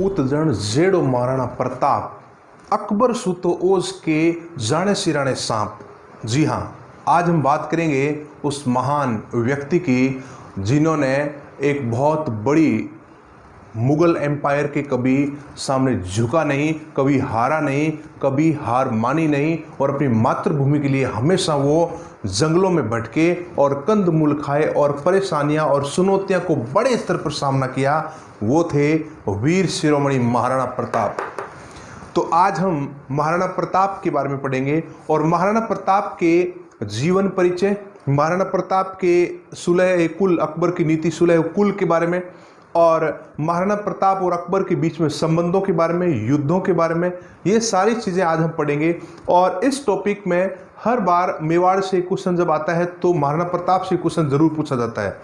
पूत जन जेड़ो महाराणा प्रताप, अकबर सुतो ओज के जाने सिराने सांप। जी हाँ, आज हम बात करेंगे उस महान व्यक्ति की जिन्होंने एक बहुत बड़ी मुगल एम्पायर के कभी सामने झुका नहीं, कभी हारा नहीं, कभी हार मानी नहीं और अपनी मातृभूमि के लिए हमेशा वो जंगलों में भटके और कंदमूल खाए और परेशानियां और चुनौतियों को बड़े स्तर पर सामना किया। वो थे वीर शिरोमणि महाराणा प्रताप। तो आज हम महाराणा प्रताप के बारे में पढ़ेंगे और महाराणा प्रताप के जीवन परिचय, महाराणा प्रताप के सुलह कुल, अकबर की नीति सुलह कुल के बारे में, और महाराणा प्रताप और अकबर के बीच में संबंधों के बारे में, युद्धों के बारे में, ये सारी चीज़ें आज हम पढ़ेंगे। और इस टॉपिक में हर बार मेवाड़ से क्वेश्चन जब आता है तो महाराणा प्रताप से क्वेश्चन जरूर पूछा जाता है।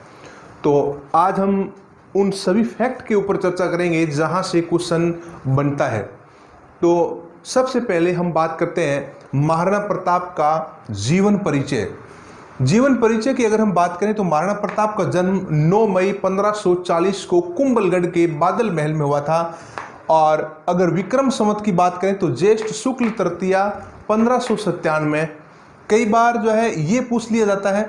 तो आज हम उन सभी फैक्ट के ऊपर चर्चा करेंगे जहाँ से क्वेश्चन बनता है। तो सबसे पहले हम बात करते हैं महाराणा प्रताप का जीवन परिचय। जीवन परिचय की अगर हम बात करें तो महाराणा प्रताप का जन्म 9 मई 1540 को कुंभलगढ़ के बादल महल में हुआ था। और अगर विक्रम संवत की बात करें तो ज्येष्ठ शुक्ल तृतीया 1597। कई बार जो है ये पूछ लिया जाता है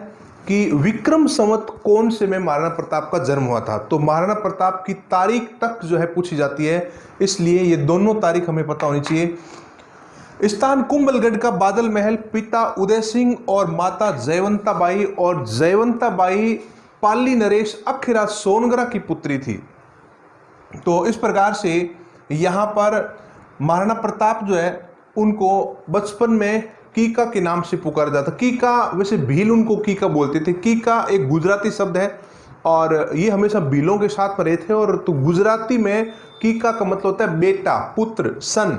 कि विक्रम संवत कौन से में महाराणा प्रताप का जन्म हुआ था, तो महाराणा प्रताप की तारीख तक जो है पूछी जाती है, इसलिए ये दोनों तारीख हमें पता होनी चाहिए। स्थान कुंभलगढ़ का बादल महल। पिता उदय सिंह और माता जयवंता बाई, और जयवंता बाई पाली नरेश अखिरा सोनगरा की पुत्री थी। तो इस प्रकार से यहाँ पर महाराणा प्रताप जो है उनको बचपन में कीका के नाम से पुकारा जाता। कीका, वैसे भील उनको कीका बोलते थे। कीका एक गुजराती शब्द है और ये हमेशा भीलों के साथ में रहे थे। और तो गुजराती में कीका का मतलब होता है बेटा, पुत्र, सन।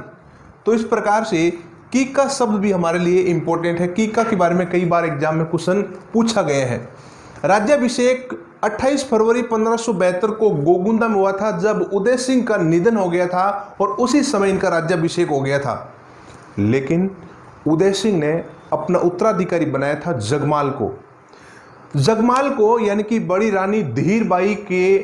तो इस प्रकार से कीका शब्द भी हमारे लिए इंपॉर्टेंट है। कीका के बारे में कई बार एग्जाम में क्वेश्चन पूछा गया है। राज्याभिषेक 28 फरवरी 1572 को गोगुंदा में हुआ था, जब उदय सिंह का निधन हो गया था और उसी समय इनका राज्याभिषेक हो गया था। लेकिन उदय सिंह ने अपना उत्तराधिकारी बनाया था जगमाल को। जगमाल को यानी कि बड़ी रानी धीरबाई के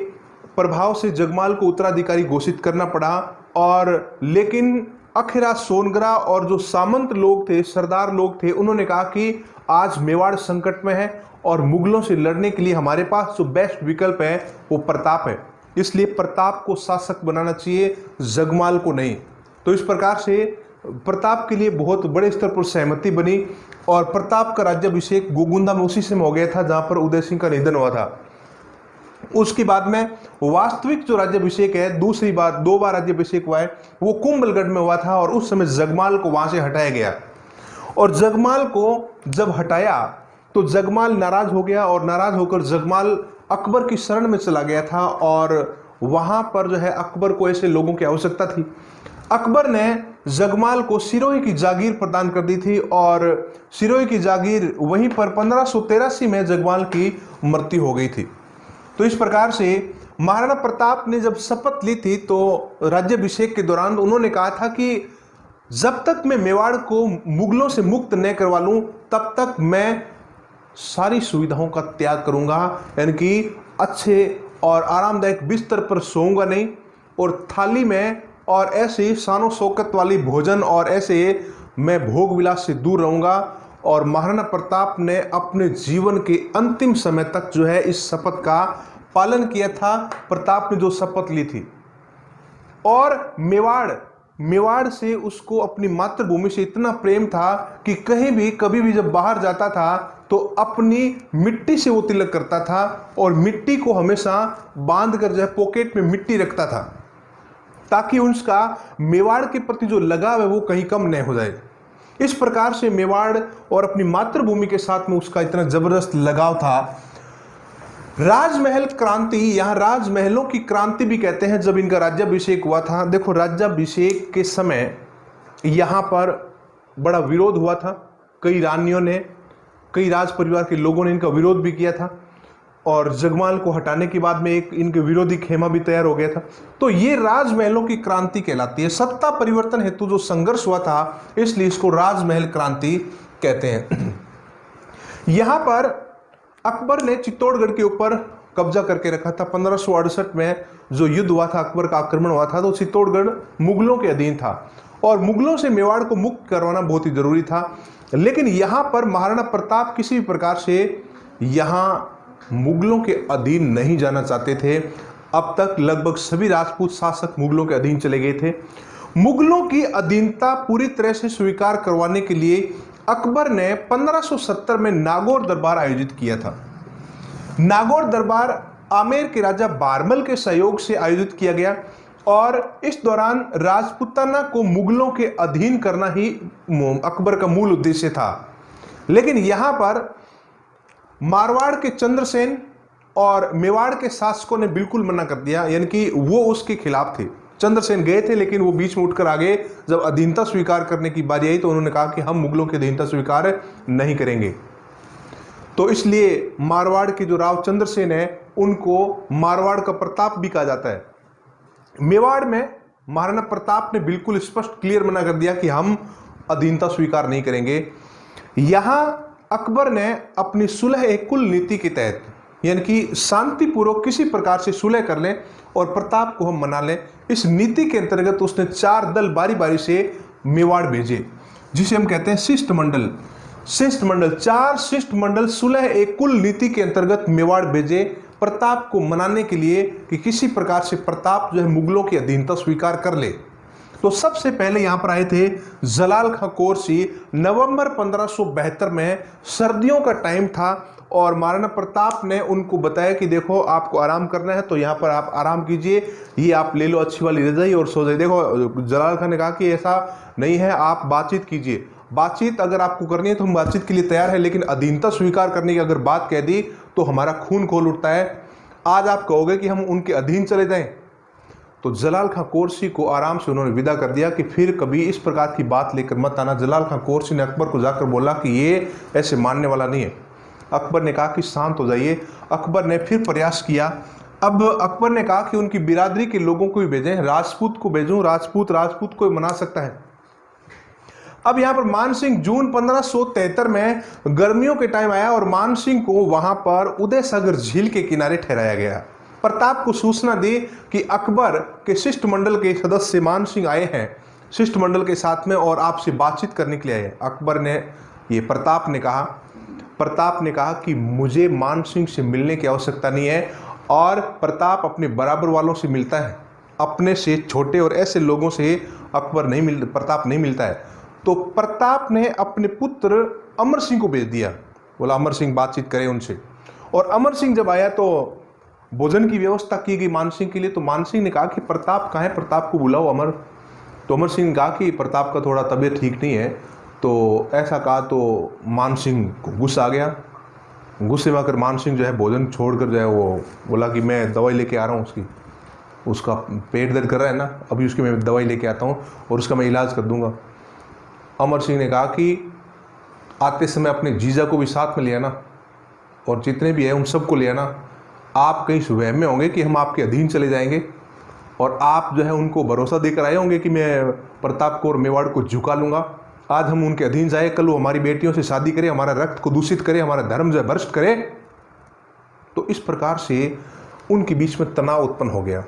प्रभाव से जगमाल को उत्तराधिकारी घोषित करना पड़ा। और लेकिन अखिरा सोनगरा और जो सामंत लोग थे, सरदार लोग थे, उन्होंने कहा कि आज मेवाड़ संकट में है और मुगलों से लड़ने के लिए हमारे पास जो बेस्ट विकल्प है वो प्रताप है, इसलिए प्रताप को शासक बनाना चाहिए, जगमाल को नहीं। तो इस प्रकार से प्रताप के लिए बहुत बड़े स्तर पर सहमति बनी और प्रताप का राज्याभिषेक गोगुंदा में उसी समय हो गया था जहां पर उदय सिंह का निधन हुआ था। उसके बाद में वास्तविक जो राज्याभिषेक है, दूसरी बार 2 बार राज्याभिषेक हुआ है, वो कुंभलगढ़ में हुआ था और उस समय जगमाल को वहां से हटाया गया। और जगमाल को जब हटाया तो जगमाल नाराज हो गया और नाराज होकर जगमाल अकबर की शरण में चला गया था। और वहां पर जो है अकबर को ऐसे लोगों की आवश्यकता थी। अकबर ने जगमाल को सिरोही की जागीर प्रदान कर दी थी और सिरोही की जागीर वहीं पर 1583 में जगमाल की मृत्यु हो गई थी। तो इस प्रकार से महाराणा प्रताप ने जब शपथ ली थी तो राज्याभिषेक के दौरान उन्होंने कहा था कि जब तक मैं मेवाड़ को मुगलों से मुक्त न करवा लूं तब तक मैं सारी सुविधाओं का त्याग करूंगा, यानी कि अच्छे और आरामदायक बिस्तर पर सोऊंगा नहीं और थाली में और ऐसे शानो शौकत वाली भोजन और ऐसे मैं भोग विलास से दूर रहूंगा। और महाराणा प्रताप ने अपने जीवन के अंतिम समय तक जो है इस शपथ का पालन किया था। प्रताप ने जो शपथ ली थी और मेवाड़ से उसको अपनी मातृभूमि से इतना प्रेम था कि कहीं भी कभी भी जब बाहर जाता था तो अपनी मिट्टी से वो तिलक करता था और मिट्टी को हमेशा बांध कर जो है पॉकेट में मिट्टी रखता था ताकि उसका मेवाड़ के प्रति जो लगाव है वो कहीं कम न हो जाए। इस प्रकार से मेवाड़ और अपनी मातृभूमि के साथ में उसका इतना जबरदस्त लगाव था। राजमहल क्रांति, यहाँ राजमहलों की क्रांति भी कहते हैं, जब इनका राज्याभिषेक हुआ था। देखो, राज्याभिषेक के समय यहाँ पर बड़ा विरोध हुआ था। कई रानियों ने, कई राज परिवार के लोगों ने इनका विरोध भी किया था और जगमाल को हटाने के बाद में एक इनके विरोधी खेमा भी तैयार हो गया था। तो ये राजमहलों की क्रांति कहलाती है। सत्ता परिवर्तन हेतु जो संघर्ष हुआ था, इसलिए इसको राजमहल क्रांति कहते हैं। यहाँ पर अकबर ने चित्तौड़गढ़ के ऊपर कब्जा करके रखा था। 1568 में जो युद्ध हुआ था, अकबर का आक्रमण हुआ था, तो चित्तौड़गढ़ मुगलों के अधीन था और मुगलों से मेवाड़ को मुक्त करवाना बहुत ही जरूरी था। लेकिन यहाँ पर महाराणा प्रताप किसी भी प्रकार से यहाँ मुगलों के अधीन नहीं जाना चाहते थे। अब तक लगभग सभी राजपूत शासक मुगलों के अधीन चले गए थे। मुगलों की अधीनता पूरी तरह से स्वीकार करवाने के लिए अकबर ने 1570 में नागौर दरबार आयोजित किया था। नागौर दरबार आमेर के राजा बारमल के सहयोग से आयोजित किया गया और इस दौरान राजपूताना को मुगलों के अधीन करना ही अकबर का मूल उद्देश्य था। लेकिन यहां पर मारवाड़ के चंद्रसेन और मेवाड़ के शासकों ने बिल्कुल मना कर दिया, यानी कि वो उसके खिलाफ थे। चंद्रसेन गए थे लेकिन वो बीच में उठकर आ गए। जब अधीनता स्वीकार करने की बारी आई तो उन्होंने कहा कि हम मुगलों की अधीनता स्वीकार नहीं करेंगे। तो इसलिए मारवाड़ के जो राव चंद्रसेन है उनको मारवाड़ का प्रताप भी कहा जाता है। मेवाड़ में महाराणा प्रताप ने बिल्कुल स्पष्ट क्लियर मना कर दिया कि हम अधीनता स्वीकार नहीं करेंगे। यहां अकबर ने अपनी सुलह कुल नीति के तहत, यानी कि शांतिपूर्वक किसी प्रकार से सुलह कर लें और प्रताप को हम मना लें, इस नीति के अंतर्गत उसने 4 दल बारी बारी से मेवाड़ भेजे, जिसे हम कहते हैं शिष्टमंडल। शिष्टमंडल 4 शिष्टमंडल सुलह कुल नीति के अंतर्गत मेवाड़ भेजे प्रताप को मनाने के लिए कि किसी प्रकार से प्रताप जो है मुगलों की अधीनता स्वीकार कर ले। तो सबसे पहले यहां पर आए थे जलाल खां कोरसी। नवंबर 1572 में सर्दियों का टाइम था और महाराणा प्रताप ने उनको बताया कि देखो आपको आराम करना है तो यहाँ पर आप आराम कीजिए, ये आप ले लो अच्छी वाली रजाई और सो जाइए। देखो जलाल खान ने कहा कि ऐसा नहीं है, आप बातचीत कीजिए, बातचीत अगर आपको करनी है तो हम बातचीत के लिए तैयार है, लेकिन अधीनता स्वीकार करने की अगर बात कह दी तो हमारा खून खोल उठता है। आज आप कहोगे कि हम उनके अधीन चले जाएं। तो जलाल खां कोरसी को आराम से उन्होंने विदा कर दिया कि फिर कभी इस प्रकार की बात लेकर मत आना। जलाल खां कोरसी ने अकबर को जाकर बोला कि ये ऐसे मानने वाला नहीं है। अकबर ने कहा कि शांत हो जाइए। अकबर ने फिर प्रयास किया। अब अकबर ने कहा कि उनकी बिरादरी के लोगों को भी भेजें, राजपूत को भेजूं, राजपूत को मना सकता है। अब यहां पर मान सिंह जून 1573 में गर्मियों के टाइम आया और मान सिंह को वहां पर उदय सागर झील के किनारे ठहराया गया। प्रताप को सूचना दी कि अकबर के शिष्टमंडल के सदस्य मान सिंह आए हैं शिष्टमंडल के साथ में और आपसे बातचीत करने के लिए आए। अकबर ने प्रताप ने कहा कि मुझे मान सिंह से मिलने की आवश्यकता नहीं है और प्रताप अपने बराबर वालों से मिलता है, अपने से छोटे और ऐसे लोगों से प्रताप नहीं मिलता है। तो प्रताप ने अपने पुत्र अमर सिंह को भेज दिया, बोला अमर सिंह बातचीत करे उनसे। और अमर सिंह जब आया तो भोजन की व्यवस्था की गई मान सिंह के लिए। तो मान सिंह ने कहा कि प्रताप कहाँ है, प्रताप को बुलाओ अमर। तो अमर सिंह ने कहा कि प्रताप का थोड़ा तबीयत ठीक नहीं है। तो ऐसा कहा तो मान सिंह को गुस्सा आ गया। गुस्से में आकर मान सिंह जो है भोजन छोड़कर जो है वो बोला कि मैं दवाई लेके आ रहा हूँ, उसका पेट दर्द कर रहा है ना, अभी उसकी मैं दवाई लेके आता हूँ और उसका मैं इलाज कर दूंगा। अमर सिंह ने कहा कि आते समय अपने जीजा को भी साथ में ले आना और जितने भी है उन सबको ले आना। आप कहीं वहम में होंगे कि हम आपके अधीन चले जाएंगे और आप जो है उनको भरोसा देकर आए होंगे कि मैं प्रताप को और मेवाड़ को झुका लूँगा। आज हम उनके अधीन जाए, कल वो हमारी बेटियों से शादी करे, हमारा रक्त को दूषित करे, हमारा धर्म जो है भ्रष्ट करे। तो इस प्रकार से उनके बीच में तनाव उत्पन्न हो गया।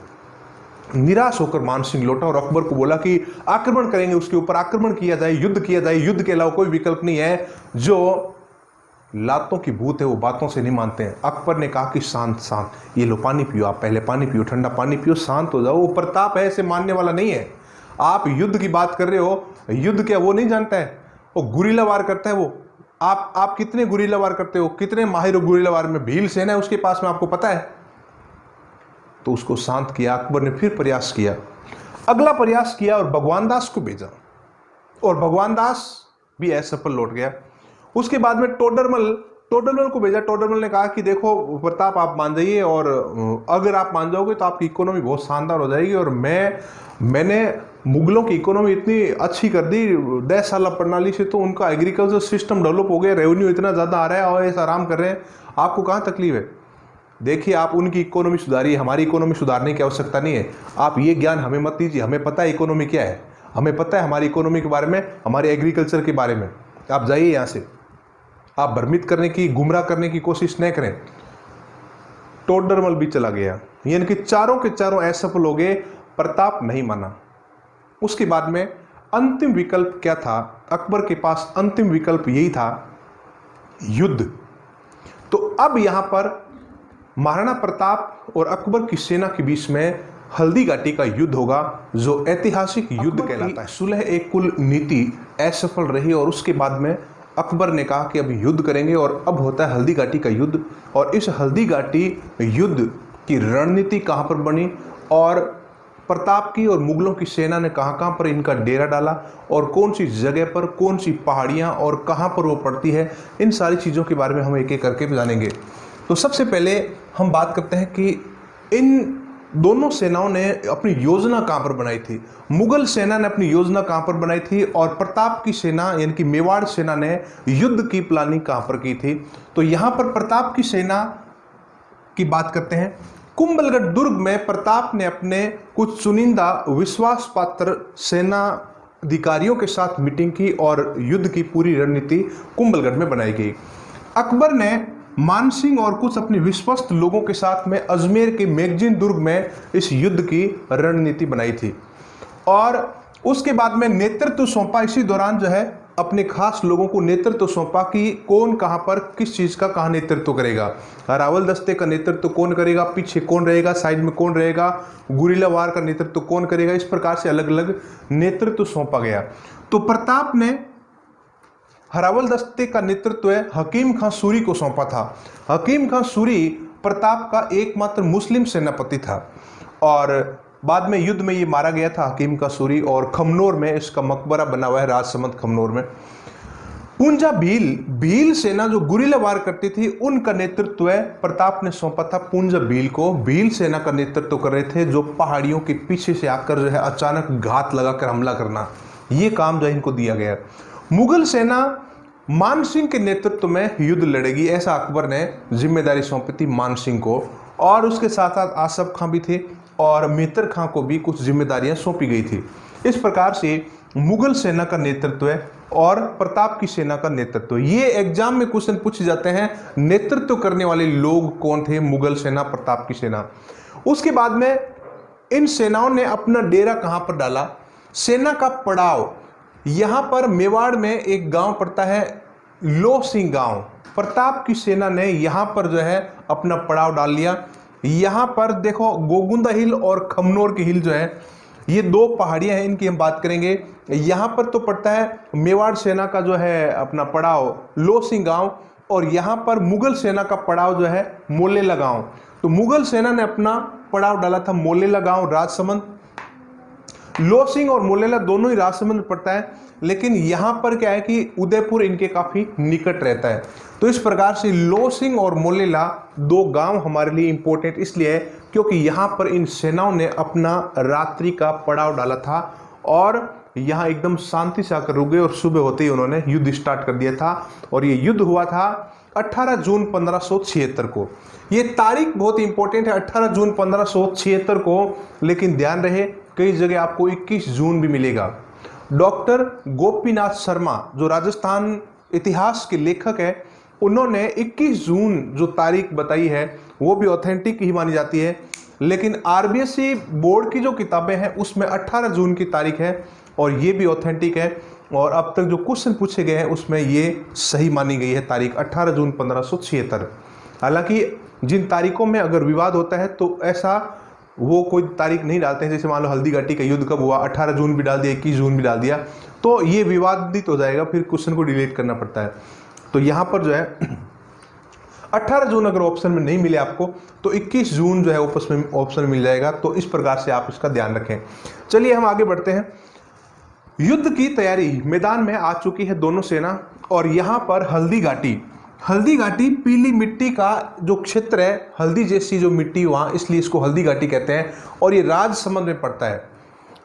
निराश होकर मान सिंह लौटा और अकबर को बोला कि आक्रमण करेंगे, उसके ऊपर आक्रमण किया जाए, युद्ध किया जाए। युद्ध के अलावा कोई विकल्प नहीं है। जो लातों की भूत है वो बातों से नहीं मानते हैं। अकबर ने कहा कि शांत, ये लो पानी पियो, आप पहले पानी पियो, ठंडा पानी पियो, शांत हो जाओ। वो प्रताप है ऐसे मानने वाला नहीं है। आप युद्ध की बात कर रहे हो, युद्ध क्या वो नहीं जानता है, वो गुरीला वार करता है। वो आप कितने गुरीला वार करते हो, कितने माहिर हो गुरीला वार में, भील सेना है उसके पास में, आपको पता है। तो उसको शांत किया। अकबर ने फिर प्रयास किया, अगला प्रयास किया और भगवान दास को भेजा और भगवान दास भी असफल लौट गया। उसके बाद में टोडरमल को भेजा। टोडरमल ने कहा कि देखो प्रताप आप मान जाइए और अगर आप मान जाओगे तो आपकी इकोनॉमी बहुत शानदार हो जाएगी और मैंने मुगलों की इकोनॉमी इतनी अच्छी कर दी 10 साल प्रणाली से, तो उनका एग्रीकल्चर सिस्टम डेवलप हो गया, रेवेन्यू इतना ज़्यादा आ रहा है और ऐसा आराम कर रहे हैं, आपको कहाँ तकलीफ है। देखिए आप उनकी इकोनॉमी सुधारिए, हमारी इकोनॉमी सुधारने की आवश्यकता नहीं है। आप ये ज्ञान हमें मत दीजिए, हमें पता है इकोनॉमी क्या है, हमें पता है हमारी इकोनॉमी के बारे में, हमारे एग्रीकल्चर के बारे में। आप जाइए यहाँ से, आप भ्रमित करने की, गुमराह करने की कोशिश न करें। टोडरमल भी चला गया, यानी कि चारों के चारों असफल हो गए, प्रताप नहीं माना। उसके बाद में अंतिम विकल्प क्या था? अकबर के पास अंतिम विकल्प यही था, युद्ध। तो अब यहां पर महाराणा प्रताप और अकबर की सेना के बीच में हल्दी घाटी का युद्ध होगा, जो ऐतिहासिक युद्ध कहलाता है। सुलह एक कुल नीति असफल रही और उसके बाद में अकबर ने कहा कि अब युद्ध करेंगे और अब होता है हल्दी घाटी का युद्ध। और इस हल्दी घाटी युद्ध की रणनीति कहां पर बनी और प्रताप की और मुगलों की सेना ने कहां कहां पर इनका डेरा डाला और कौन सी जगह पर, कौन सी पहाड़ियां और कहां पर वो पड़ती है, इन सारी चीज़ों के बारे में हम एक एक करके जानेंगे। तो सबसे पहले हम बात करते हैं कि इन दोनों सेनाओं ने अपनी योजना कहां पर बनाई थी। मुगल सेना ने अपनी योजना कहां पर बनाई थी और प्रताप की सेना यानी कि मेवाड़ सेना ने युद्ध की प्लानिंग कहां पर की थी। तो यहां पर प्रताप की सेना की बात करते हैं। कुंभलगढ़ दुर्ग में प्रताप ने अपने कुछ चुनिंदा विश्वास पात्र सेना अधिकारियों के साथ मीटिंग की और युद्ध की पूरी रणनीति कुंभलगढ़ में बनाई गई। अकबर ने मानसिंह और कुछ अपने विश्वस्त लोगों के साथ में अजमेर के मैगजीन दुर्ग में इस युद्ध की रणनीति बनाई थी और उसके बाद में नेतृत्व सौंपा। इसी दौरान जो है अपने खास लोगों को नेतृत्व सौंपा कि कौन कहां पर किस चीज का कहां नेतृत्व करेगा। रावल दस्ते का नेतृत्व कौन करेगा, पीछे कौन रहेगा, साइड में कौन रहेगा, गुरिल्ला वार का नेतृत्व कौन करेगा। इस प्रकार से अलग अलग नेतृत्व सौंपा गया। तो प्रताप ने हरावल दस्ते का नेतृत्व हकीम खां सूरी को सौंपा था। हकीम खां सूरी प्रताप का एकमात्र मुस्लिम सेनापति था और बाद में युद्ध में ये मारा गया था हकीम खां सूरी और खमनोर में इसका मकबरा बना हुआ है, राजसमंद खमनोर में। पूंजा भील सेना जो गुरिल्ला वार करती थी उनका नेतृत्व प्रताप ने सौंपा था पूंजा भील को। भील सेना का नेतृत्व कर रहे थे जो पहाड़ियों के पीछे से आकर जो है अचानक घात लगाकर हमला करना, ये काम जो है इनको दिया गया। मुगल सेना मानसिंह के नेतृत्व में युद्ध लड़ेगी, ऐसा अकबर ने जिम्मेदारी सौंपी थी मानसिंह को। और उसके साथ साथ आसफ खां भी थे और मेहतर खां को भी कुछ जिम्मेदारियां सौंपी गई थी। इस प्रकार से मुगल सेना का नेतृत्व और प्रताप की सेना का नेतृत्व, ये एग्जाम में क्वेश्चन पूछे जाते हैं। नेतृत्व करने वाले लोग कौन थे? मुगल सेना, प्रताप की सेना। उसके बाद में इन सेनाओं ने अपना डेरा कहां पर डाला? सेना का पड़ाव यहां पर मेवाड़ में एक गांव पड़ता है लो सिंह गांव। प्रताप की सेना ने यहां पर जो है अपना पड़ाव डाल लिया। यहां पर देखो गोगुंदा हिल और खमनोर की हिल जो है ये दो पहाड़ियां हैं, इनकी हम बात करेंगे। यहां पर तो पड़ता है मेवाड़ सेना का जो है अपना पड़ाव लो सिंह गांव और यहां पर मुगल सेना का पड़ाव जो है मोलेला गांव। तो मुगल सेना ने अपना पड़ाव डाला था मोलेला गांव, राजसमंद। लो सिंह और मोलेला दोनों ही राजसमंद में पड़ता है, लेकिन यहां पर क्या है कि उदयपुर इनके काफी निकट रहता है। तो इस प्रकार से लो सिंह और मोलेला दो गांव हमारे लिए इंपॉर्टेंट इसलिए है क्योंकि यहां पर इन सेनाओं ने अपना रात्रि का पड़ाव डाला था और यहां एकदम शांति से आकर रुक गए और सुबह होते ही उन्होंने युद्ध स्टार्ट कर दिया था। और ये युद्ध हुआ था 18 जून 1576 को। ये तारीख बहुत इंपॉर्टेंट है, 18 जून 1576 को, लेकिन ध्यान रहे कई जगह आपको 21 जून भी मिलेगा। डॉक्टर गोपीनाथ शर्मा जो राजस्थान इतिहास के लेखक है, उन्होंने 21 जून जो तारीख बताई है वो भी ऑथेंटिक ही मानी जाती है, लेकिन आरबीएसई बोर्ड की जो किताबें हैं उसमें 18 जून की तारीख है और ये भी ऑथेंटिक है। और अब तक जो क्वेश्चन पूछे गए हैं उसमें ये सही मानी गई है तारीख 18 जून 1576। हालांकि जिन तारीखों में अगर विवाद होता है तो ऐसा वो कोई तारीख नहीं डालते हैं, जैसे मान लो हल्दी घाटी का युद्ध कब हुआ, 18 जून भी डाल दिया, 21 जून भी डाल दिया, तो ये विवादित हो जाएगा, फिर क्वेश्चन को डिलीट करना पड़ता है। तो यहाँ पर जो है 18 जून अगर ऑप्शन में नहीं मिले आपको तो 21 जून जो है ऑप्शन में मिल जाएगा। तो इस प्रकार से आप इसका ध्यान रखें। चलिए हम आगे बढ़ते हैं। युद्ध की तैयारी मैदान में आ चुकी है दोनों सेना और यहाँ पर हल्दी घाटी पीली मिट्टी का जो क्षेत्र है, हल्दी जैसी जो मिट्टी वहाँ, इसलिए इसको हल्दी घाटी कहते हैं और ये राजसमंद में पड़ता है।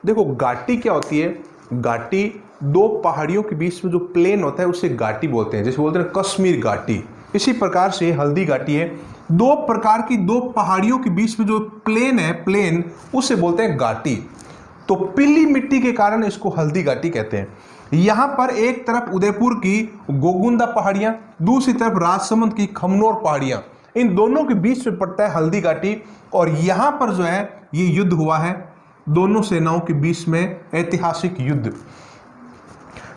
देखो घाटी क्या होती है? घाटी दो पहाड़ियों के बीच में जो प्लेन होता है उसे घाटी बोलते हैं, जैसे बोलते हैं कश्मीर घाटी। इसी प्रकार से हल्दी घाटी है, दो प्रकार की दो पहाड़ियों के बीच में जो प्लेन है, प्लेन उसे बोलते हैं घाटी। तो पीली मिट्टी के कारण इसको हल्दी घाटी कहते हैं। यहां पर एक तरफ उदयपुर की गोगुंदा पहाड़ियां, दूसरी तरफ राजसमंद की खमनोर पहाड़ियां, इन दोनों के बीच में पड़ता है हल्दी घाटी, और यहां पर जो है ये युद्ध हुआ है दोनों सेनाओं के बीच में, ऐतिहासिक युद्ध।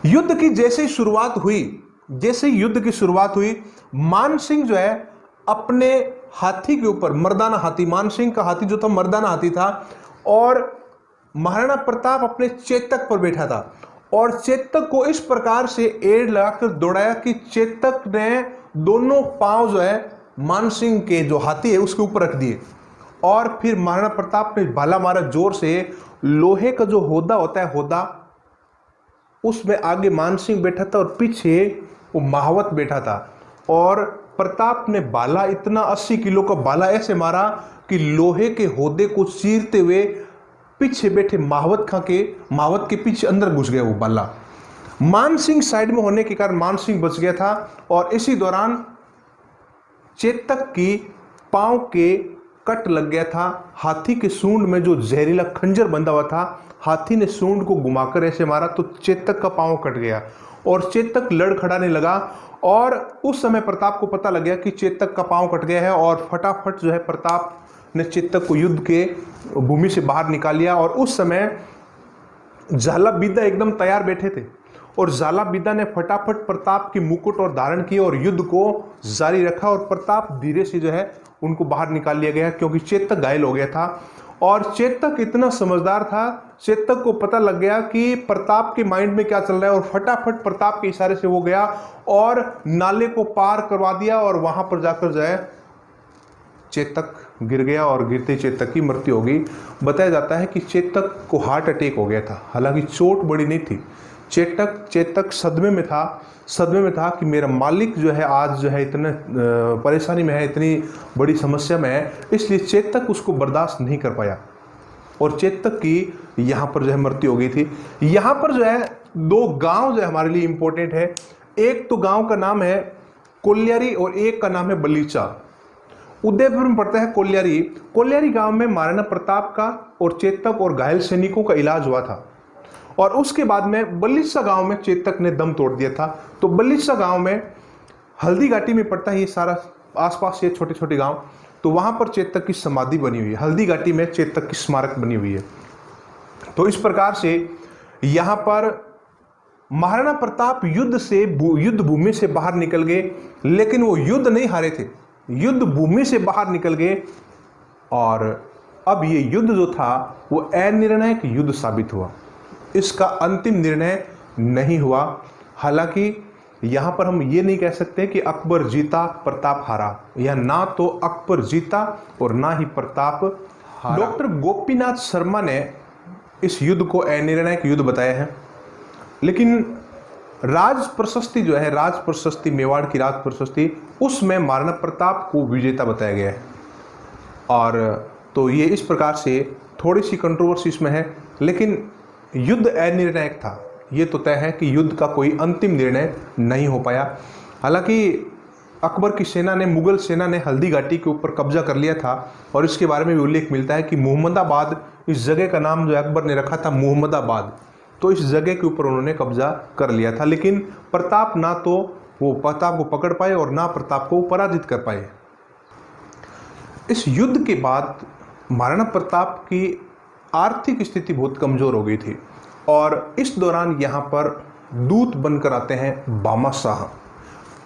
युद्ध की जैसे ही शुरुआत हुई, जैसे ही युद्ध की शुरुआत हुई, मान सिंह जो है अपने हाथी के ऊपर, मर्दाना हाथी, मान सिंह का हाथी जो था मर्दाना हाथी था, और महाराणा प्रताप अपने चेतक पर बैठा था, और चेतक को इस प्रकार से एड़ लगाकर दौड़ाया कि चेतक ने दोनों पांव जो है मान सिंह के जो हाथी है उसके ऊपर रख दिए, और फिर महाराणा प्रताप ने भाला मारा जोर से। लोहे का जो होदा होता है, होदा, उसमें आगे मान सिंह बैठा था और पीछे वो महावत बैठा था, और प्रताप ने भाला, इतना 80 किलो का भाला ऐसे मारा कि लोहे के होदे को चीरते हुए पीछे बैठे महावत के पीछे अंदर घुस गया वो भाला। मान सिंह साइड में होने के कारण मान सिंह बच गया था, और इसी दौरान चेतक की पांव के कट लग गया था। हाथी के सूंड में जो जहरीला खंजर बंधा हुआ था, हाथी ने सूंड को घुमाकर ऐसे मारा तो चेतक का पांव कट गया, और चेतक लड़खड़ाने लगा। और उस समय प्रताप को पता लग गया कि चेतक का पांव कट गया है, और फटाफट जो है प्रताप ने चेतक को युद्ध के भूमि से बाहर निकाल लिया। और उस समय झाला बिद्दा एकदम तैयार बैठे थे, और झाला बिद्दा ने फटाफट प्रताप की मुकुट और धारण किए और युद्ध को जारी रखा, और प्रताप धीरे से जो है उनको बाहर निकाल लिया गया क्योंकि चेतक घायल हो गया था। और चेतक इतना समझदार था, चेतक को पता लग गया कि प्रताप के माइंड में क्या चल रहा है, और फटाफट प्रताप के इशारे से वो गया और नाले को पार करवा दिया, और वहां पर जाकर जो है चेतक गिर गया, और गिरते चेतक की मृत्यु हो गई। बताया जाता है कि चेतक को हार्ट अटैक हो गया था, हालांकि चोट बड़ी नहीं थी। चेतक सदमे में था कि मेरा मालिक जो है आज जो है इतने परेशानी में है, इतनी बड़ी समस्या में है, इसलिए चेतक उसको बर्दाश्त नहीं कर पाया, और चेतक की यहाँ पर जो है मृत्यु हो गई थी। यहाँ पर जो है दो गांव जो है हमारे लिए इम्पोर्टेंट है। एक तो गांव का नाम है कोल्यारी और एक का नाम है बलीचा। उदयपुर में पड़ता है कोल्यारी। कोल्यारी गांव में महाराणा प्रताप का और चेतक और घायल सैनिकों का इलाज हुआ था, और उसके बाद में बलीचा गांव में चेतक ने दम तोड़ दिया था। तो बलीचा गांव में हल्दी घाटी में पड़ता है ये सारा, आसपास ये छोटे छोटे गांव, तो वहां पर चेतक की समाधि बनी हुई है। हल्दी घाटी में चेतक की स्मारक बनी हुई है। तो इस प्रकार से यहां पर महाराणा प्रताप युद्ध भूमि से बाहर निकल गए, लेकिन वो युद्ध नहीं हारे थे, युद्ध भूमि से बाहर निकल गए, और अब ये युद्ध जो था वो अनिर्णायक युद्ध साबित हुआ। इसका अंतिम निर्णय नहीं हुआ। हालांकि यहां पर हम ये नहीं कह सकते कि अकबर जीता प्रताप हारा, या ना तो अकबर जीता और ना ही प्रताप हारा। डॉक्टर गोपीनाथ शर्मा ने इस युद्ध को अनिर्णायक युद्ध बताया है, लेकिन राज प्रशस्ति जो है, राज प्रशस्ति, मेवाड़ की राज प्रशस्ति, उसमें महाराणा प्रताप को विजेता बताया गया है। और तो ये इस प्रकार से थोड़ी सी कंट्रोवर्सी इसमें है, लेकिन युद्ध अनिर्णायक था। ये तो तय है कि युद्ध का कोई अंतिम निर्णय नहीं हो पाया। हालांकि अकबर की सेना ने, मुगल सेना ने हल्दी घाटी के ऊपर कब्जा कर लिया था, और इसके बारे में भी उल्लेख मिलता है कि मुहम्मदाबाद, इस जगह का नाम जो अकबर ने रखा था मुहम्मदाबाद, तो इस जगह के ऊपर उन्होंने कब्जा कर लिया था। लेकिन प्रताप ना तो वो प्रताप को पकड़ पाए और ना प्रताप को पराजित कर पाए। इस युद्ध के बाद महाराणा प्रताप की आर्थिक स्थिति बहुत कमजोर हो गई थी, और इस दौरान यहाँ पर दूत बनकर आते हैं बामा शाह।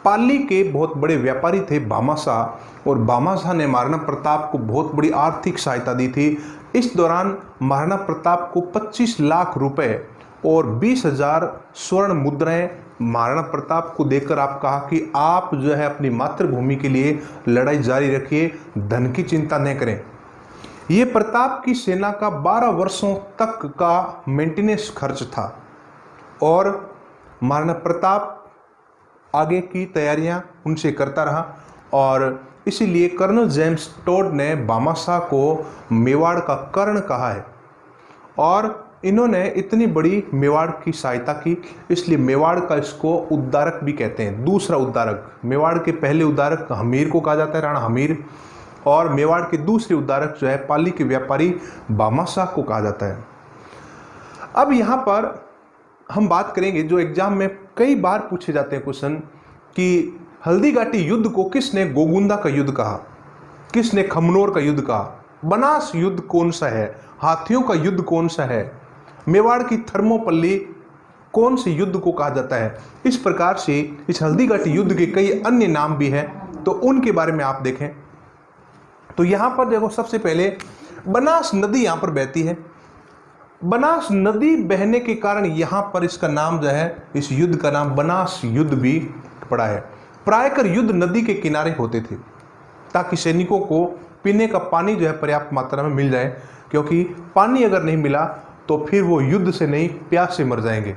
पाली के बहुत बड़े व्यापारी थे बामा शाह, और बामा शाह ने महाराणा प्रताप को बहुत बड़ी आर्थिक सहायता दी थी। इस दौरान महाराणा प्रताप को 25 लाख रुपए और 20,000 स्वर्ण मुद्राएं महाराणा प्रताप को देकर आप कहा कि आप जो है अपनी मातृभूमि के लिए लड़ाई जारी रखिए, धन की चिंता न करें। ये प्रताप की सेना का 12 वर्षों तक का मेंटेनेंस खर्च था, और महाराणा प्रताप आगे की तैयारियां उनसे करता रहा, और इसीलिए कर्नल जेम्स टोड ने बामा शाह को मेवाड़ का कर्ण कहा है। और इन्होंने इतनी बड़ी मेवाड़ की सहायता की, इसलिए मेवाड़ का इसको उद्धारक भी कहते हैं, दूसरा उद्धारक। मेवाड़ के पहले उद्धारक हमीर को कहा जाता है, राणा हमीर, और मेवाड़ के दूसरे उद्धारक जो है पाली के व्यापारी बामा शाह को कहा जाता है। अब यहाँ पर हम बात करेंगे जो एग्जाम में कई बार पूछे जाते हैं क्वेश्चन, कि हल्दीघाटी युद्ध को किसने गोगुंदा का युद्ध कहा, किसने खमनोर का युद्ध कहा, बनास युद्ध कौन सा है, हाथियों का युद्ध कौन सा है, मेवाड़ की थर्मोपल्ली कौन से युद्ध को कहा जाता है। इस प्रकार से इस हल्दीघाटी युद्ध के कई अन्य नाम भी हैं, तो उनके बारे में आप देखें। तो यहां पर देखो, सबसे पहले बनास नदी यहां पर बहती है। बनास नदी बहने के कारण यहां पर इसका नाम जो है, इस युद्ध का नाम बनास युद्ध भी पड़ा है। प्रायकर युद्ध नदी के किनारे होते थे ताकि सैनिकों को पीने का पानी जो है पर्याप्त मात्रा में मिल जाए, क्योंकि पानी अगर नहीं मिला तो फिर वो युद्ध से नहीं, प्यास से मर जाएंगे।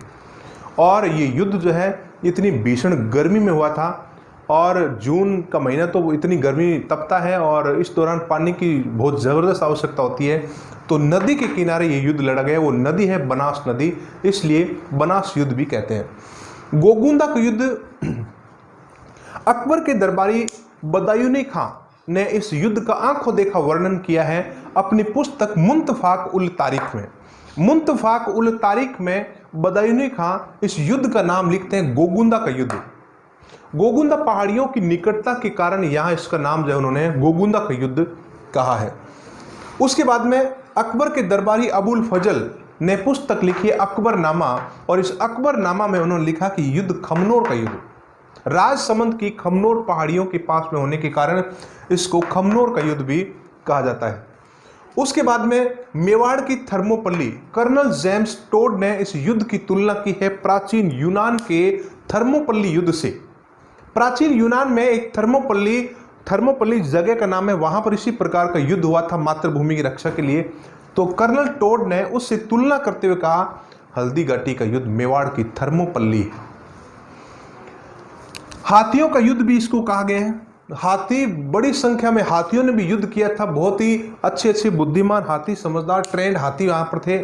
और ये युद्ध जो है इतनी भीषण गर्मी में हुआ था, और जून का महीना तो इतनी गर्मी तपता है और इस दौरान पानी की बहुत ज़बरदस्त आवश्यकता होती है। तो नदी के किनारे ये युद्ध लड़ा गया, वो नदी है बनास नदी, इसलिए बनास युद्ध भी कहते हैं। गोगुंदा का युद्ध अकबर के दरबारी बदायूनी खां ने इस युद्ध का आंखों देखा वर्णन किया है अपनी पुस्तक मुंतफाक उल तारीख में। मुंतफाक उल तारीख में बदायूनी खां इस युद्ध का नाम लिखते हैं गोगुंदा का युद्ध। गोगुंदा पहाड़ियों की निकटता के कारण यहां इसका नाम जो है उन्होंने गोगुंदा का युद्ध कहा है। उसके बाद में अकबर के दरबारी अबुल फजल ने पुस्तक लिखी अकबरनामा, और इस अकबरनामा में उन्होंने लिखा कि युद्ध खमनोर का युद्ध, राजसमंद की खमनोर पहाड़ियों के पास में होने के कारण इसको खमनोर का युद्ध भी कहा जाता है। उसके बाद में मेवाड़ की थर्मोपल्ली, कर्नल जेम्स टोड ने इस युद्ध की तुलना की है प्राचीन यूनान के थर्मोपल्ली युद्ध से। प्राचीन यूनान में एक थर्मोपल्ली जगह का नाम है, वहां पर इसी प्रकार का युद्ध हुआ था मातृभूमि की रक्षा के लिए। तो कर्नल टोड ने उससे तुलना करते हुए कहा हल्दीघाटी का युद्ध मेवाड़ की थर्मोपल्ली। हाथियों का युद्ध भी इसको कहा गया है। हाथी, बड़ी संख्या में हाथियों ने भी युद्ध किया था, बहुत ही अच्छे बुद्धिमान हाथी, समझदार ट्रेंड हाथी वहां पर थे।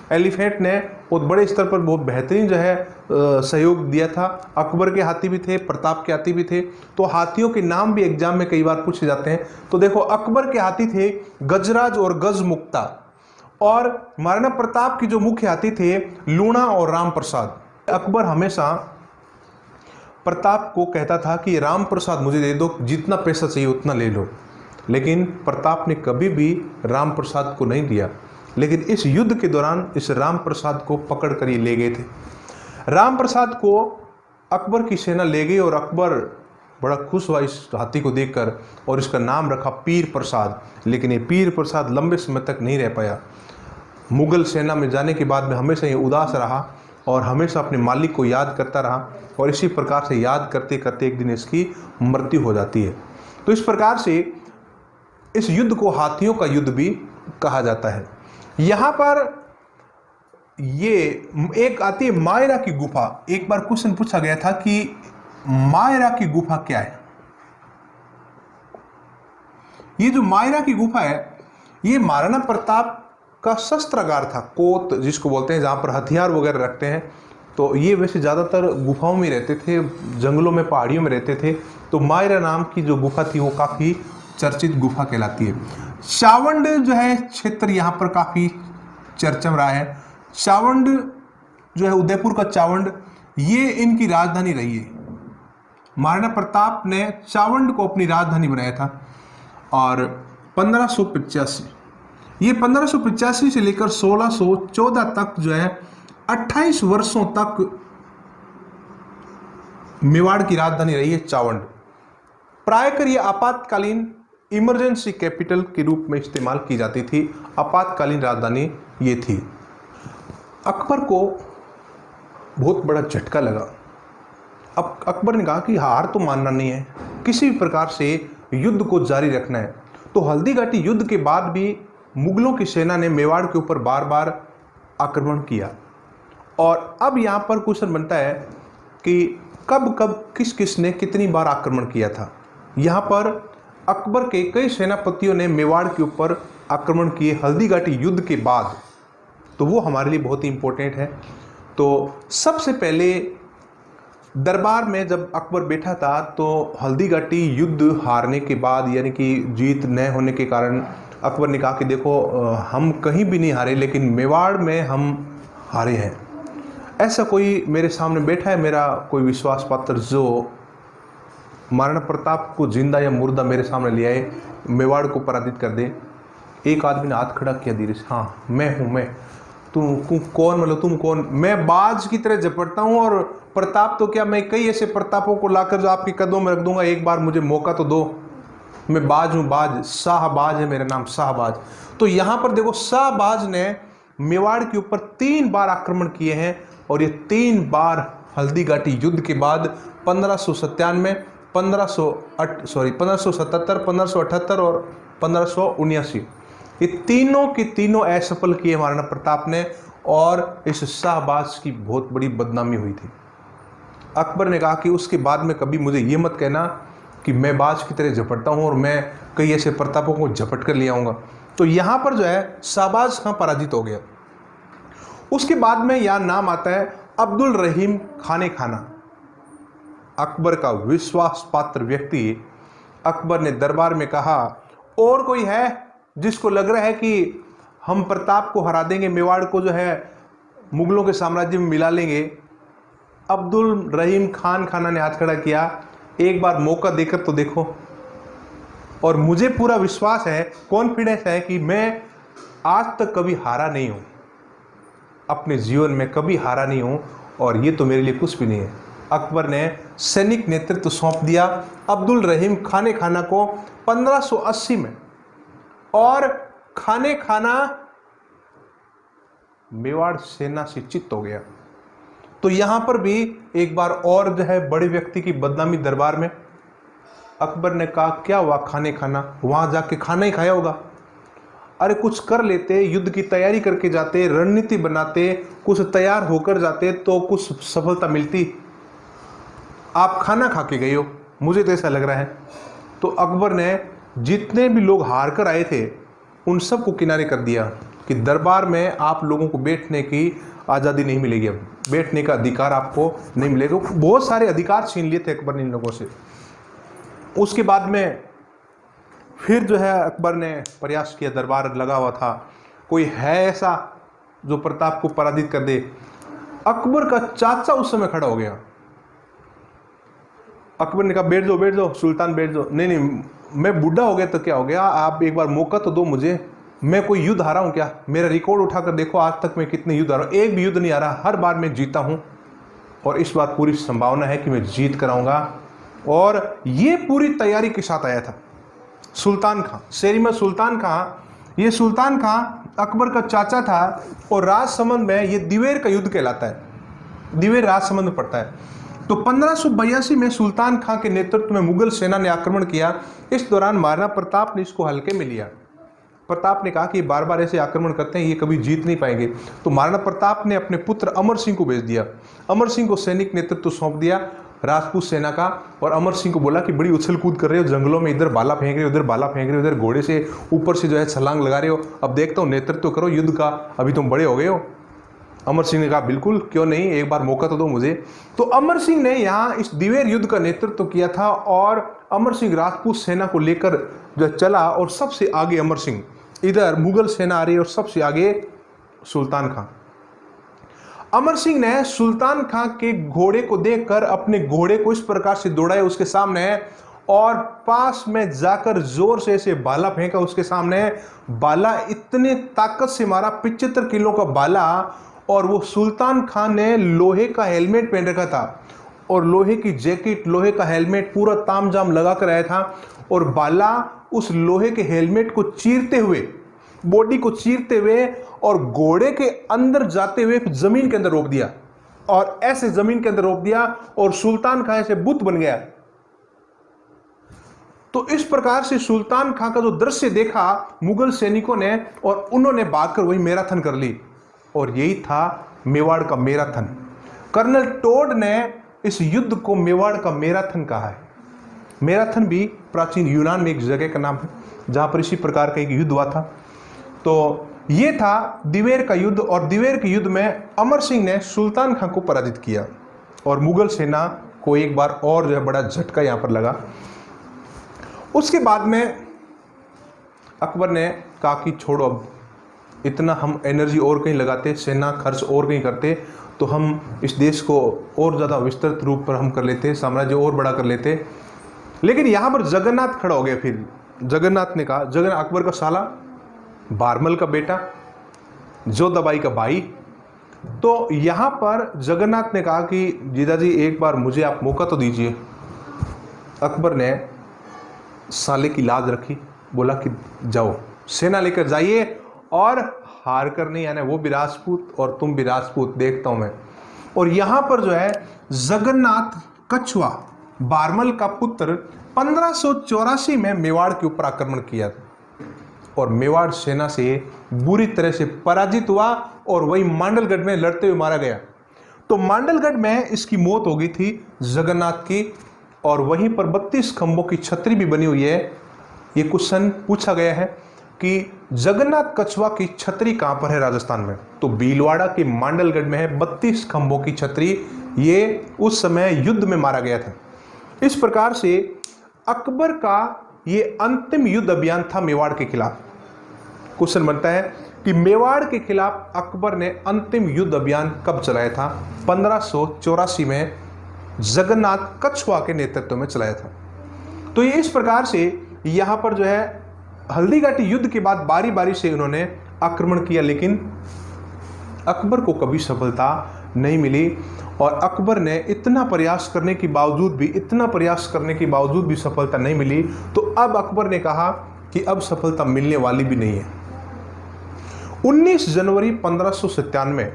एलिफेंट ने बहुत बड़े स्तर पर बहुत बेहतरीन जो है सहयोग दिया था। अकबर के हाथी भी थे, प्रताप के हाथी भी थे। तो हाथियों के नाम भी एग्जाम में कई बार पूछे जाते हैं। तो देखो, अकबर के हाथी थे गजराज और गजमुक्ता, और महाराणा प्रताप की जो मुख्य हाथी थे लूणा और राम प्रसाद। अकबर हमेशा प्रताप को कहता था कि राम प्रसाद मुझे दे दो, जितना पैसा चाहिए उतना ले लो, लेकिन प्रताप ने कभी भी राम प्रसाद को नहीं दिया। लेकिन इस युद्ध के दौरान इस राम प्रसाद को पकड़ कर ये ले गए थे। राम प्रसाद को अकबर की सेना ले गई और अकबर बड़ा खुश हुआ इस हाथी को देखकर, और इसका नाम रखा पीर प्रसाद। लेकिन ये पीर प्रसाद लंबे समय तक नहीं रह पाया। मुगल सेना में जाने के बाद में हमेशा ये उदास रहा और हमेशा अपने मालिक को याद करता रहा, और इसी प्रकार से याद करते करते एक दिन इसकी मृत्यु हो जाती है। तो इस प्रकार से इस युद्ध को हाथियों का युद्ध भी कहा जाता है। यहाँ पर ये एक आती है मायरा की गुफा। एक बार क्वेश्चन पूछा गया था कि मायरा की गुफा क्या है। ये जो मायरा की गुफा है, ये महाराणा प्रताप का शस्त्रागार था, कोत जिसको बोलते हैं, जहाँ पर हथियार वगैरह रखते हैं। तो ये वैसे ज़्यादातर गुफाओं में रहते थे, जंगलों में, पहाड़ियों में रहते थे। तो मायरा नाम की जो गुफा थी वो काफ़ी चर्चित गुफा कहलाती है। चावंड जो है क्षेत्र यहाँ पर काफ़ी चर्चा में रहा है। चावंड जो है उदयपुर का चावंड, ये इनकी राजधानी रही है। महाराणा प्रताप ने चावंड को अपनी राजधानी बनाया था। और 1585, ये 1585 से लेकर 1614 तक जो है 28 वर्षों तक मेवाड़ की राजधानी रही है चावंड। प्रायकर ये आपातकालीन इमरजेंसी कैपिटल के रूप में इस्तेमाल की जाती थी। आपातकालीन राजधानी ये थी। अकबर को बहुत बड़ा झटका लगा। अब अकबर ने कहा कि हार तो मानना नहीं है, किसी भी प्रकार से युद्ध को जारी रखना है। तो हल्दीघाटी युद्ध के बाद भी मुगलों की सेना ने मेवाड़ के ऊपर बार बार आक्रमण किया। और अब यहाँ पर क्वेश्चन बनता है कि कब कब किस किस ने कितनी बार आक्रमण किया था। यहाँ पर अकबर के कई सेनापतियों ने मेवाड़ के ऊपर आक्रमण किए हल्दीघाटी युद्ध के बाद, तो वो हमारे लिए बहुत ही इम्पोर्टेंट है। तो सबसे पहले दरबार में जब अकबर बैठा था, तो हल्दीघाटी युद्ध हारने के बाद, यानी कि जीत न होने के कारण, अकबर ने कहा कि देखो, हम कहीं भी नहीं हारे, लेकिन मेवाड़ में हम हारे हैं। ऐसा कोई मेरे सामने बैठा है, मेरा कोई विश्वास पात्र जो महाराणा प्रताप को जिंदा या मुर्दा मेरे सामने ले आए, मेवाड़ को पराजित कर दे। एक आदमी ने हाथ खड़ा किया धीरे से, हाँ मैं हूँ, मैं। तुम कौन, मतलब तुम कौन? मैं बाज की तरह झपटता हूँ, और प्रताप तो क्या, मैं कई ऐसे प्रतापों को लाकर जो आपके कदमों में रख दूंगा, एक बार मुझे मौका तो दो। मैं बाज हूँ, बाज, शाहबाज है मेरा नाम, शाहबाज। तो यहाँ पर देखो, शाहबाज ने मेवाड़ के ऊपर 3 बार आक्रमण किए हैं, और ये 3 बार हल्दी घाटी युद्ध के बाद 1597, 1577, 1578 और 1579, ये तीनों के तीनों असफल किए महाराणा प्रताप ने, और इस शाहबाज की बहुत बड़ी बदनामी हुई थी। अकबर ने कहा कि उसके बाद में कभी मुझे ये मत कहना कि मैं बाज की तरह झपटता हूँ और मैं कई ऐसे प्रतापों को झपट कर ले आऊँगा। तो यहाँ पर जो है शाहबाज खां पराजित हो गया। उसके बाद में यहाँ नाम आता है अब्दुल रहीम खाने खाना, अकबर का विश्वास पात्र व्यक्ति। अकबर ने दरबार में कहा, और कोई है जिसको लग रहा है कि हम प्रताप को हरा देंगे, मेवाड़ को जो है मुगलों के साम्राज्य में मिला लेंगे? अब्दुल रहीम खान खाना ने हाथ खड़ा किया, एक बार मौका देकर तो देखो। और मुझे पूरा विश्वास है, कॉन्फिडेंस है कि मैं आज तक कभी हारा नहीं हूं, अपने जीवन में कभी हारा नहीं हूं, और ये तो मेरे लिए कुछ भी नहीं है। अकबर ने सैनिक नेतृत्व सौंप दिया अब्दुल रहीम खाने खाना को 1580 में, और खाने खाना मेवाड़ सेना से चित्त हो गया। तो यहां पर भी एक बार और जो है बड़े व्यक्ति की बदनामी दरबार में। अकबर ने कहा, क्या हुआ खाने खाना, वहां जाके खाना ही खाया होगा? अरे कुछ कर लेते, युद्ध की तैयारी करके जाते, रणनीति बनाते, कुछ तैयार होकर जाते तो कुछ सफलता मिलती। आप खाना खा के गए हो, मुझे तो ऐसा लग रहा है। तो अकबर ने जितने भी लोग हार कर आए थे उन सबको किनारे कर दिया कि दरबार में आप लोगों को बैठने की आज़ादी नहीं मिलेगी, अब बैठने का अधिकार आपको नहीं मिलेगा। बहुत सारे अधिकार छीन लिए थे अकबर ने इन लोगों से। उसके बाद में फिर जो है अकबर ने प्रयास किया, दरबार लगा हुआ था, कोई है ऐसा जो प्रताप को पराजित कर दे? अकबर का चाचा उस समय खड़ा हो गया। अकबर ने कहा, बैठ जाओ बैठ जाओ सुल्तान, बैठ जाओ। नहीं नहीं, मैं बूढ़ा हो गया तो क्या हो गया, आप एक बार मौका तो दो मुझे। मैं कोई युद्ध हारा हूं क्या? मेरा रिकॉर्ड उठाकर देखो, आज तक मैं कितने युद्ध हारा हूं, एक भी युद्ध नहीं हारा, हर बार मैं जीता हूं, और इस बार पूरी संभावना है कि मैं जीत कर आऊंगा। और ये पूरी तैयारी के साथ आया था सुल्तान खां, शेरिमत सुल्तान खां। ये सुल्तान खां अकबर का चाचा था, और राजसमंद में ये दिवेर का युद्ध कहलाता है, दिवेर राजसमंद में पड़ता है। तो 1582 में सुल्तान खां के नेतृत्व में मुगल सेना ने आक्रमण किया। इस दौरान महाराणा प्रताप ने इसको हल्के में लिया। प्रताप ने कहा कि बार बार ऐसे आक्रमण करते हैं, ये कभी जीत नहीं पाएंगे। तो महाराणा प्रताप ने अपने पुत्र अमर सिंह को भेज दिया। अमर सिंह को सैनिक नेतृत्व सौंप दिया राजपूत सेना का, और अमर सिंह को बोला कि बड़ी उछल कूद कर रहे हो जंगलों में, इधर भाला फेंक रहे हो, उधर भाला फेंक रहे हो, इधर घोड़े से ऊपर से जो है छलांग लगा रहे हो, अब देखता हूँ नेतृत्व करो युद्ध का, अभी तुम बड़े हो गए हो। अमर सिंह ने कहा, बिल्कुल, क्यों नहीं, एक बार मौका तो दो मुझे। तो अमर सिंह ने यहाँ इस दिवेर युद्ध का नेतृत्व किया था, और अमर सिंह राजपूत सेना को लेकर जो चला, और सबसे आगे अमर सिंह, इधर मुगल सेना आ रही है और सबसे आगे सुल्तान खां। अमर सिंह ने सुल्तान खां के घोड़े को देखकर अपने घोड़े को इस प्रकार से दौड़ाया उसके सामने, और पास में जाकर जोर से ऐसे भाला फेंका उसके सामने। भाला इतने ताकत से मारा, 75 किलो का भाला, और वो सुल्तान खान ने लोहे का हेलमेट पहन रखा था, और लोहे की जैकेट, लोहे का हेलमेट पूरा तामझाम लगा कर आया था, और भाला उस लोहे के हेलमेट को चीरते हुए, बॉडी को चीरते हुए और घोड़े के अंदर जाते हुए जमीन के अंदर रोक दिया, और ऐसे जमीन के अंदर रोक दिया, और सुल्तान खां ऐसे बुत बन गया। तो इस प्रकार से सुल्तान खां का जो दृश्य देखा मुगल सैनिकों ने, और उन्होंने भागकर वही मैराथन कर ली, और यही था मेवाड़ का मैराथन। कर्नल टोड ने इस युद्ध को मेवाड़ का मैराथन कहा है। मैराथन भी प्राचीन यूनान में एक जगह का नाम है जहां पर इसी प्रकार का एक युद्ध हुआ था। तो ये था दिवेर का युद्ध, और दिवेर के युद्ध में अमर सिंह ने सुल्तान खां को पराजित किया, और मुगल सेना को एक बार और जो है बड़ा झटका यहां पर लगा। उसके बाद में अकबर ने कहा कि छोड़ो, अब इतना हम एनर्जी और कहीं लगाते, सेना खर्च और कहीं करते, तो हम इस देश को और ज़्यादा विस्तृत रूप पर हम कर लेते, साम्राज्य और बड़ा कर लेते। लेकिन यहां पर जगन्नाथ खड़ा हो गया। फिर जगन्नाथ ने कहा, जगन्नाथ अकबर का साला, बारमल का बेटा, जोधाबाई का भाई। तो यहां पर जगन्नाथ ने कहा कि जीजाजी एक बार मुझे आप मौका तो दीजिए। अकबर ने साले की लाज रखी, बोला कि जाओ सेना लेकर जाइए और हार कर नहीं आना, वो भी राजपूत और तुम भी राजपूत, देखता हूं मैं। और यहां पर जो है जगन्नाथ कछुआ बारमल का पुत्र 1584 में मेवाड़ के ऊपर आक्रमण किया था और मेवाड़ सेना से बुरी तरह से पराजित हुआ और वही मांडलगढ़ में लड़ते हुए मारा गया। तो मांडलगढ़ में इसकी मौत हो गई थी जगन्नाथ की। और वहीं पर 32 खंभों की छतरी भी बनी हुई है। ये क्वेश्चन पूछा गया है कि जगन्नाथ कछुआ की छतरी कहां पर है राजस्थान में, तो भीलवाड़ा के मांडलगढ़ में है 32 खंभों की छतरी। ये उस समय युद्ध में मारा गया था। इस प्रकार से अकबर का ये अंतिम युद्ध अभियान था मेवाड़ के खिलाफ। क्वेश्चन बनता है कि मेवाड़ के खिलाफ अकबर ने अंतिम युद्ध अभियान कब चलाया था? 1584 में जगन्नाथ कछुआ के नेतृत्व में चलाया था। तो ये इस प्रकार से यहां पर जो है हल्दीघाटी युद्ध के बाद बारी बारी से उन्होंने आक्रमण किया, लेकिन अकबर को कभी सफलता नहीं मिली। और अकबर ने इतना प्रयास करने के बावजूद भी सफलता नहीं मिली। तो अब अकबर ने कहा कि अब सफलता मिलने वाली भी नहीं है। 19 जनवरी 1597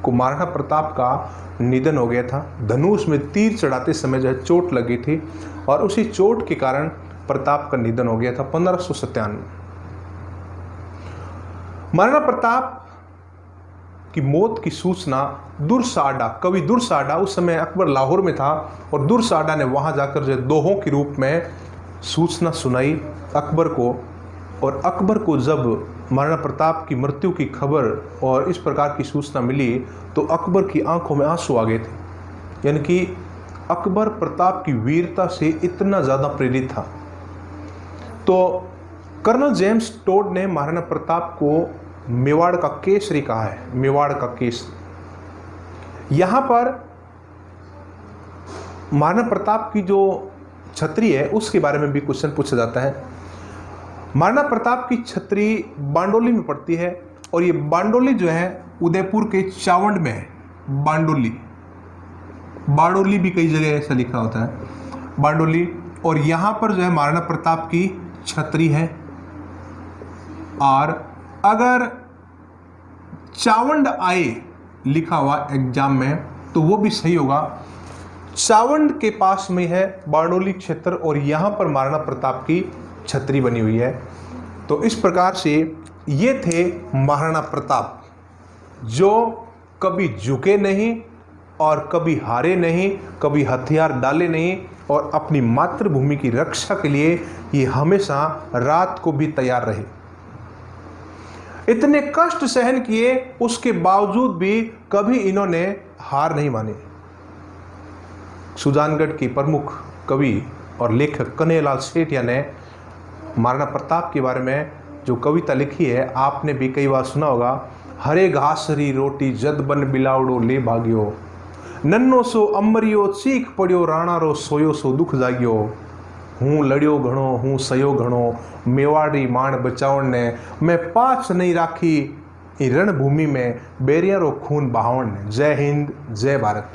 को महाराणा प्रताप का निधन हो गया था। धनुष में तीर चढ़ाते समय जो है चोट लगी थी और उसी चोट के कारण प्रताप का निधन हो गया था 1597। महाराणा प्रताप की मौत की सूचना दुरसाडा, कवि दुरसाडा, उस समय अकबर लाहौर में था और दुरसाडा ने वहां जाकर जो दोहों के रूप में सूचना सुनाई अकबर को। और अकबर को जब महाराणा प्रताप की मृत्यु की खबर और इस प्रकार की सूचना मिली तो अकबर की आंखों में आंसू आ गए थे। यानी कि अकबर प्रताप की वीरता से इतना ज़्यादा प्रेरित था। तो कर्नल जेम्स टोड ने महाराणा प्रताप को मेवाड़ का केसरी कहा है, मेवाड़ का केसरी। यहाँ पर महाराणा प्रताप की जो छतरी है उसके बारे में भी क्वेश्चन पूछा जाता है। महाराणा प्रताप की छतरी बांडोली में पड़ती है और ये बांडोली जो है उदयपुर के चावंड में है। बांडोली भी कई जगह ऐसा लिखा होता है, बांडोली। और यहाँ पर जो है महाराणा प्रताप की छतरी है। और अगर चावंड आए लिखा हुआ एग्जाम में तो वो भी सही होगा। चावंड के पास में है बारडोली क्षेत्र और यहाँ पर महाराणा प्रताप की छतरी बनी हुई है। तो इस प्रकार से ये थे महाराणा प्रताप, जो कभी झुके नहीं और कभी हारे नहीं, कभी हथियार डाले नहीं और अपनी मातृभूमि की रक्षा के लिए ये हमेशा रात को भी तैयार रहे। इतने कष्ट सहन किए उसके बावजूद भी कभी इन्होंने हार नहीं मानी। सुजानगढ़ के प्रमुख कवि और लेखक कन्हैयालाल सेठिया ने महाराणा प्रताप के बारे में जो कविता लिखी है आपने भी कई बार सुना होगा। हरे घासरी रोटी जद बन बिलावड़ो ले भाग्यो, नन्नो सो अमरियो चीख पड़ियो राणा रो सोयो सो दुख जाग्यो। हूँ लड़ियो घणो हूँ सयो घणो, मेवाड़ी माण बचावण ने मैं पाछ नहीं राखी रणभूमि में, बेरिया रो खून बहावण ने। जय हिंद, जय भारत।